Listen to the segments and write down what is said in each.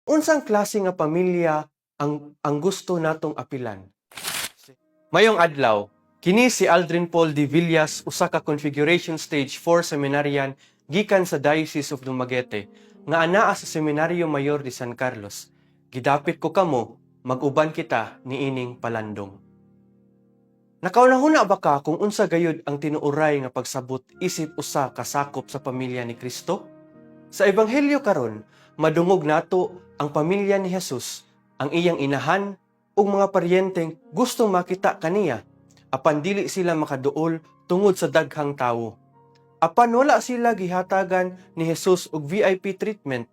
Unsang klase nga pamilya ang gusto natong apilan? Mayong adlaw, kini si Aldrin Paul de Villas, usa ka Configuration Stage 4 seminaryan gikan sa Diocese of Dumaguete, nga anaa sa Seminaryo Mayor de San Carlos. Gidapit ko kamo, mag-uban kita niining palandong. Nakaunahuna ba ka kung unsa gayud ang tinuoray nga pagsabot isip usa ka sakop sa pamilya ni Kristo? Sa Ebanghelyo karon, madungog nato ang pamilya ni Jesus, ang iyang inahan ug mga paryenteng gustong makita kaniya, apan dili sila makaduol tungod sa daghang tawo. Apan wala sila gihatagan ni Jesus og VIP treatment.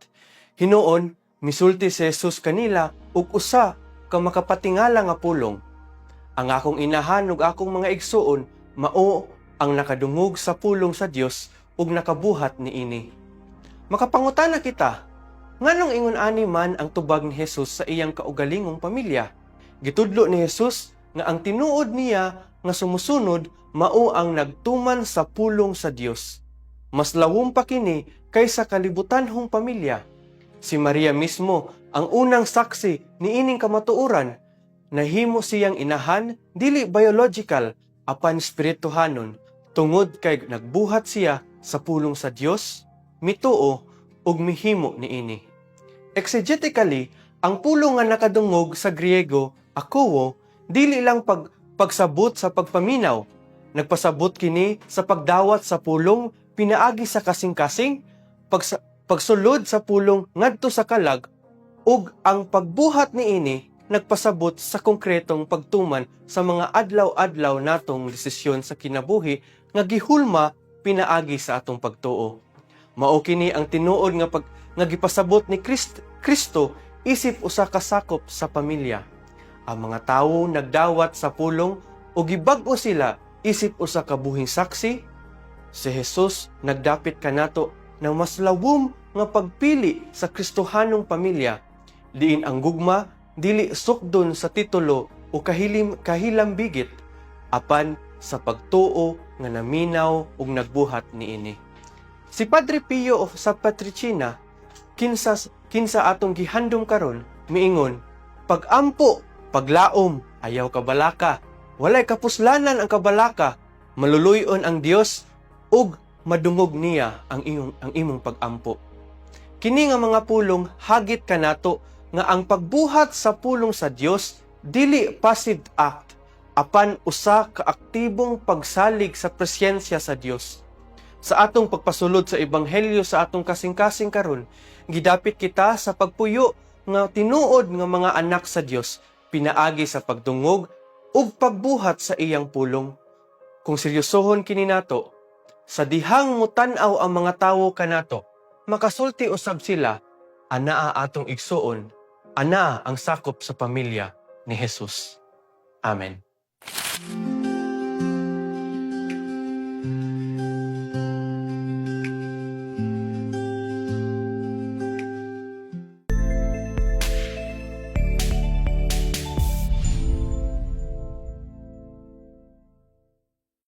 Hinuon, misulti si Jesus kanila og usa ka makapatingala nga pulong. Ang akong inahan ug akong mga igsuon mao ang nakadungog sa pulong sa Dios ug nakabuhat niini. Makapangutana kita, nganong ingon ani man ang tubag ni Jesus sa iyang kaugalingong pamilya? Gitudlo ni Jesus nga ang tinuod niya nga sumusunod mao ang nagtuman sa pulong sa Dios. Mas lawom pa kini kaysa kalibutanhong pamilya. Si Maria mismo ang unang saksi niining kamatuoran. Nahimo siyang inahan dili biological apan spirituhanon tungod kay nagbuhat siya sa pulong sa Dios, mituo ug mihimo niini. Exegetically, ang pulong nga nakadungog sa Griego, akouo, dili lang pagsabot sa pagpaminaw. Nagpasabot kini sa pagdawat sa pulong pinaagi sa kasing-kasing, pagsulod sa pulong ngadto sa kalag, ug ang pagbuhat niini nagpasabot sa konkretong pagtuman sa mga adlaw-adlaw natong desisyon sa kinabuhi nga gihulma pinaagi sa atong pagtuo. Mao kini ang tinuod nga gipasabot ni Kristo isip usa ka sakop sa pamilya. Ang mga tawo nagdawat sa pulong o gibag-o sila isip usa ka buhing saksi. Si Jesus nagdapit kanato na mas lawom nga pagpili sa Kristohanong pamilya. Diin ang gugma dili sukdon sa titulo o kahilambigit, apan sa pagtuo nga naminaw ug nagbuhat niini. Si Padre Pio of sa Patricina, kinsa atong gihandom karon, miingon, pag-ampo, paglaom, ayaw kabalaka, walay kapuslanan ang kabalaka, maluluyon ang Dios ug madungog niya ang imong pag-ampo. Kini nga mga pulong hagit kanato nga ang pagbuhat sa pulong sa Dios dili passive act, apan usa ka aktibong pagsalig sa presensya sa Dios. Sa atong pagpasulod sa Ebanghelyo sa atong kasing-kasing karon, gidapit kita sa pagpuyo nga tinuod nga mga anak sa Dios, pinaagi sa pagdungog ug pagbuhat sa iyang pulong. Kung seryosohon kini nato, sa dihang mutan-aw ang mga tawo kanato, makasulti usab sila, anaa atong igsuon, anaa ang sakop sa pamilya ni Jesus. Amen.